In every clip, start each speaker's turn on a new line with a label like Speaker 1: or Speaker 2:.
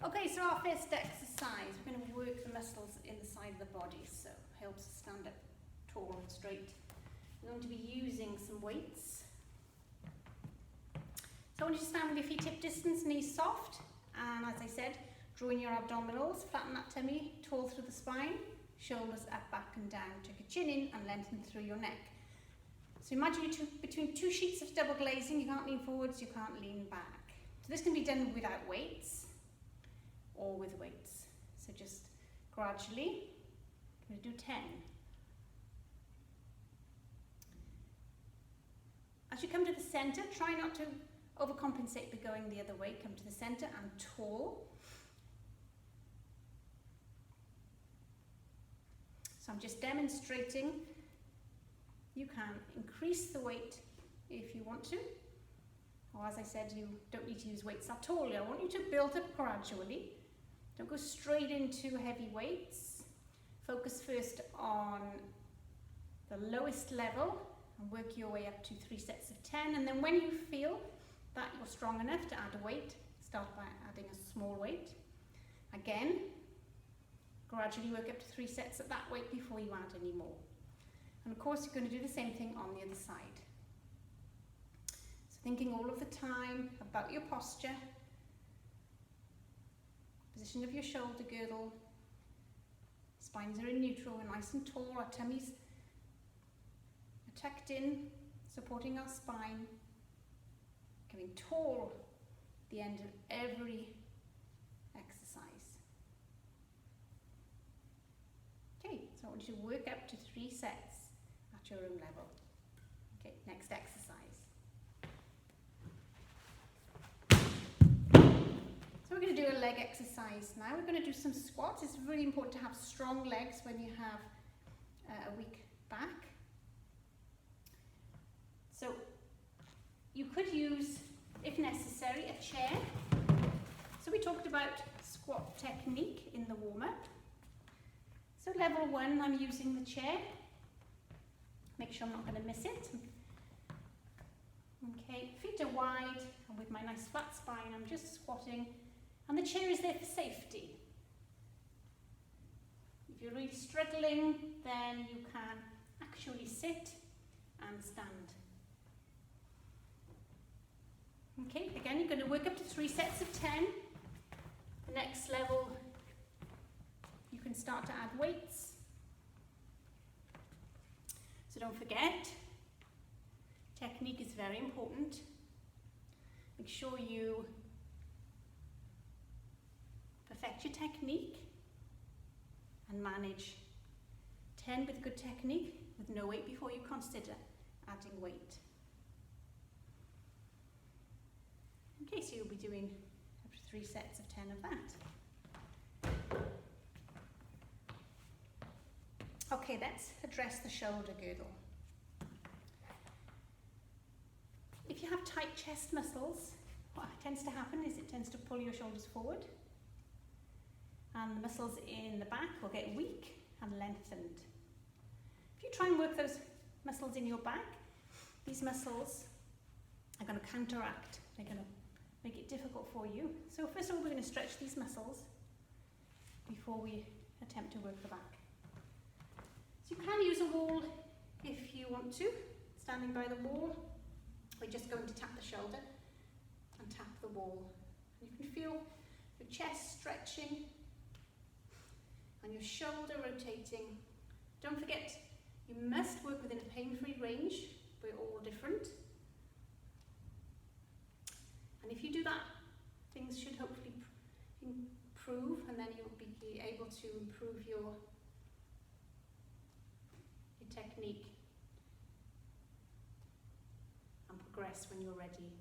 Speaker 1: Okay, so our first exercise, we're going to work the muscles in the side of the body, so it helps us stand up tall and straight. We're going to be using some weights. So I want you to stand with your feet hip distance, knees soft, and as I said, draw in your abdominals, flatten that tummy, tall through the spine, shoulders up, back and down. Tuck your chin in and lengthen through your neck. So imagine you're between two sheets of double glazing. You can't lean forwards, you can't lean back. So this can be done without weights or with weights. So just gradually, I'm going to do 10. As you come to the center, try not to overcompensate by going the other way. Come to the center and tall. So I'm just demonstrating. You can increase the weight if you want to, or as I said, you don't need to use weights at all. I want you to build up gradually. Don't go straight into heavy weights. Focus first on the lowest level and work your way up to 3 sets of 10. And then when you feel that you're strong enough to add a weight, start by adding a small weight. Again, gradually work up to 3 sets at that weight before you add any more. And of course, you're going to do the same thing on the other side. So thinking all of the time about your posture, position of your shoulder girdle, spines are in neutral, we're nice and tall, our tummies are tucked in, supporting our spine, coming tall at the end of every exercise. Okay, so I want you to work up to 3 sets at your own level. Okay, next exercise. So we're going to do a leg exercise now. We're going to do some squats. It's really important to have strong legs when you have a weak back. So you could use, if necessary, a chair. So we talked about squat technique in the warm-up. So level 1, I'm using the chair. Make sure I'm not going to miss it. Okay, feet are wide, and with my nice flat spine, I'm just squatting, and the chair is there for safety. If you're really struggling, then you can actually sit and stand. Okay, again, you're going to work up to 3 sets of 10. The next level, you can start to add weights. So don't forget, technique is very important. Make sure you perfect your technique and manage 10 with good technique with no weight before you consider adding weight. Okay, so you'll be doing up to 3 sets of 10 of that. Okay, let's address the shoulder girdle. If you have tight chest muscles, what tends to happen is it tends to pull your shoulders forward, and the muscles in the back will get weak and lengthened. If you try and work those muscles in your back, these muscles are going to counteract. They're going to make it difficult for you. So first of all, we're going to stretch these muscles before we attempt to work the back. You can use a wall if you want to, standing by the wall. We're just going to tap the shoulder and tap the wall. You can feel your chest stretching and your shoulder rotating. Don't forget, you must work within a pain-free range. We're all different. And if you do that, things should hopefully improve, and then you'll be able to improve your technique and progress when you're ready.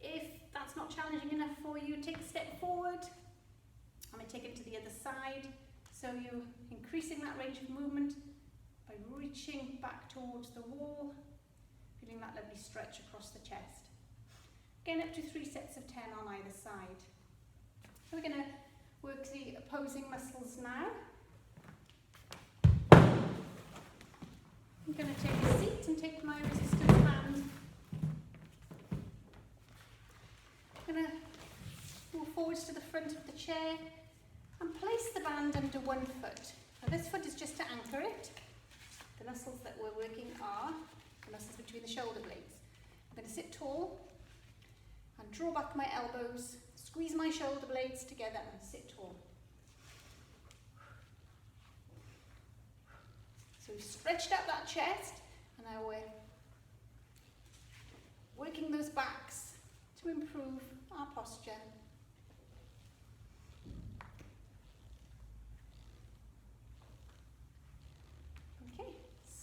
Speaker 1: If that's not challenging enough for you, take a step forward. I'm going to take it to the other side. So you're increasing that range of movement by reaching back towards the wall, feeling that lovely stretch across the chest. Again, up to 3 sets of 10 on either side. So we're going to work the opposing muscles now. I'm going to take a seat and take my resistance band. I'm going to move forwards to the front of the chair and place the band under one foot. Now this foot is just to anchor it. The muscles that we're working are the muscles between the shoulder blades. I'm going to sit tall and draw back my elbows, squeeze my shoulder blades together and sit tall. So we've stretched out that chest and now we're working those backs to improve our posture. Okay,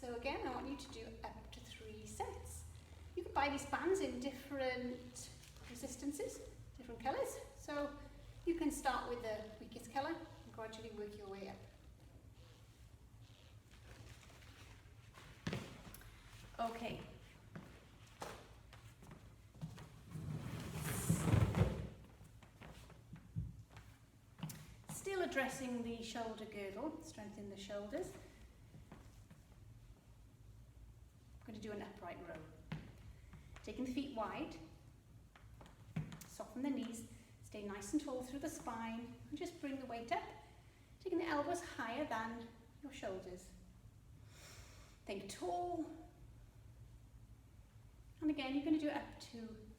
Speaker 1: so again I want you to do up to 3 sets. You can buy these bands in different resistances, different colours. So you can start with the weakest colour and gradually work your way up. Okay. Still addressing the shoulder girdle, strengthen the shoulders. I'm going to do an upright row. Taking the feet wide, soften the knees, stay nice and tall through the spine, and just bring the weight up, taking the elbows higher than your shoulders. Think tall. And again, you're going to do up to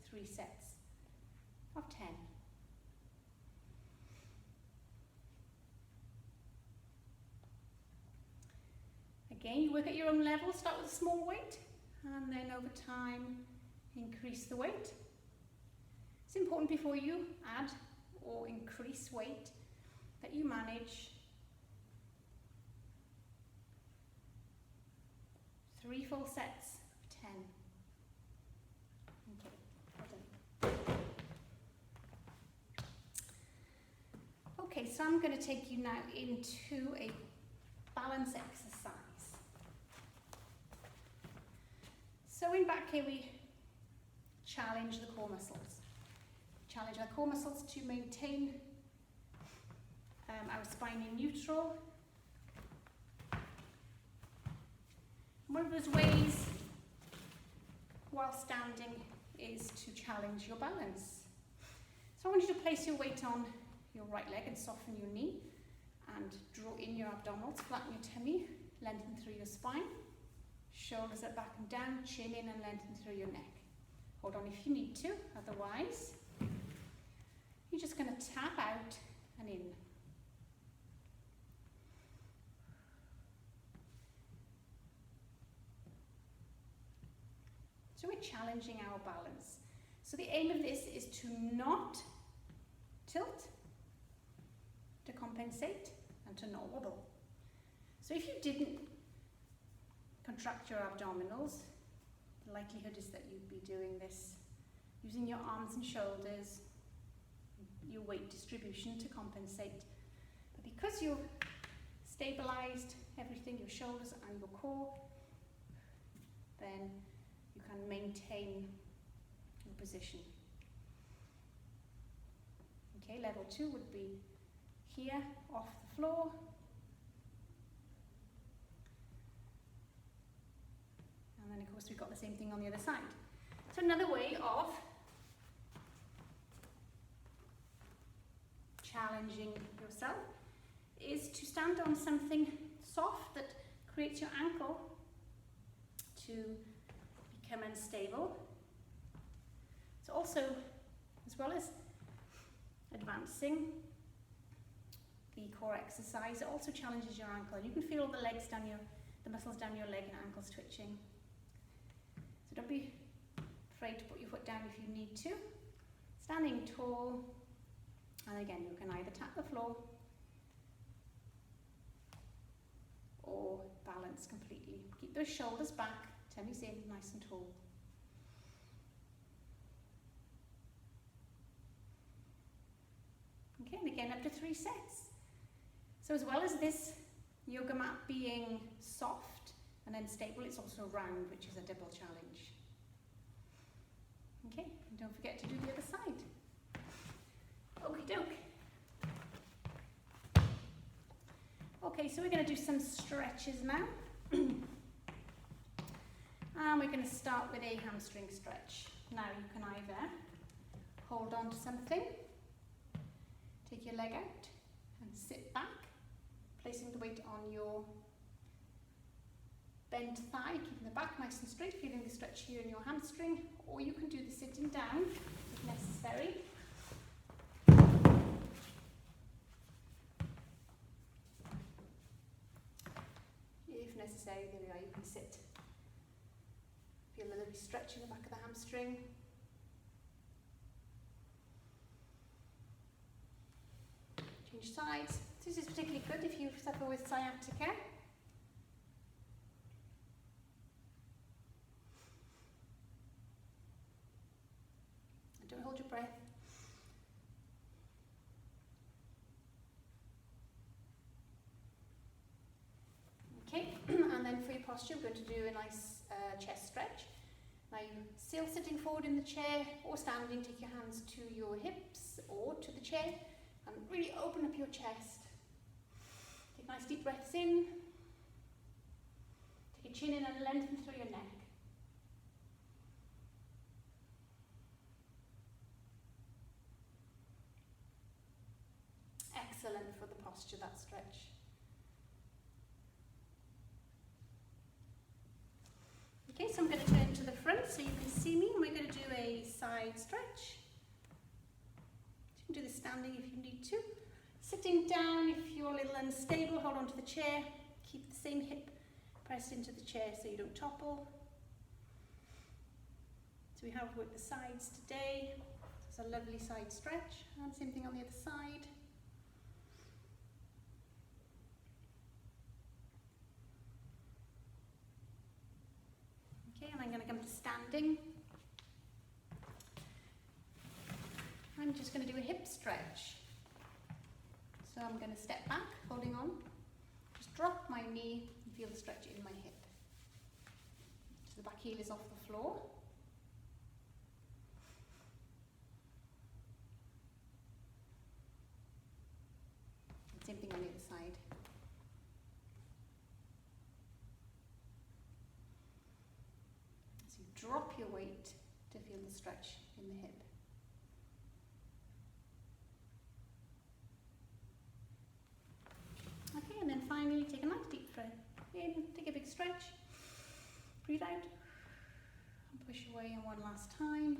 Speaker 1: 3 sets of 10. Again, you work at your own level, start with a small weight, and then over time, increase the weight. It's important before you add or increase weight that you manage 3 full sets of 10. Okay, well done. Okay, so I'm going to take you now into a balance exercise. So in backcare we challenge the core muscles. Challenge our core muscles to maintain our spine in neutral. One of those ways while standing is to challenge your balance. So I want you to place your weight on your right leg and soften your knee and draw in your abdominals, flatten your tummy, lengthen through your spine. Shoulders up, back and down, chin in and lengthen through your neck. Hold on if you need to, otherwise you're just going to tap out and in. So we're challenging our balance. So the aim of this is to not tilt, to compensate, and to not wobble. So if you didn't contract your abdominals, the likelihood is that you'd be doing this using your arms and shoulders, your weight distribution to compensate. But because you've stabilized everything, your shoulders and your core, then you can maintain your position. Okay, level 2 would be here, off the floor. And then of course we've got the same thing on the other side. So another way of challenging yourself is to stand on something soft that creates your ankle to become unstable. So also, as well as advancing the core exercise, it also challenges your ankle. You can feel the legs down the muscles down your leg and ankles twitching. So don't be afraid to put your foot down if you need to. Standing tall, and again you can either tap the floor or balance completely. Keep those shoulders back, tummies in, nice and tall. Okay, and again up to 3 sets. So as well as this yoga mat being soft and then stable, it's also round, which is a double challenge. Okay, and don't forget to do the other side. Okie doke. Okay, so we're going to do some stretches now. And we're going to start with a hamstring stretch. Now you can either hold on to something Take your leg out and sit back, placing the weight on your bent thigh, keeping the back nice and straight, feeling the stretch here in your hamstring, or you can do the sitting down if necessary. If necessary, there we are, you can sit. Feel a little stretch in the back of the hamstring. Change sides. This is particularly good if you suffer with sciatica. Don't hold your breath. Okay, and then for your posture, we're going to do a nice chest stretch. Now you're still sitting forward in the chair or standing, take your hands to your hips or to the chair and really open up your chest. Take nice deep breaths in. Take your chin in and lengthen through your neck. Excellent for the posture, that stretch. Okay, so I'm going to turn to the front so you can see me, and we're going to do a side stretch. You can do this standing if you need to. Sitting down, if you're a little unstable, hold on to the chair. Keep the same hip pressed into the chair so you don't topple. So we have worked the sides today. It's a lovely side stretch, and same thing on the other side. Okay, and I'm going to come to standing. I'm just going to do a hip stretch. So I'm going to step back, holding on. Just drop my knee and feel the stretch in my hip. So the back heel is off the floor. And same thing on the other side. Drop your weight to feel the stretch in the hip. Okay, and then finally take a nice deep breath in, take a big stretch, breathe out, and push away, and one last time.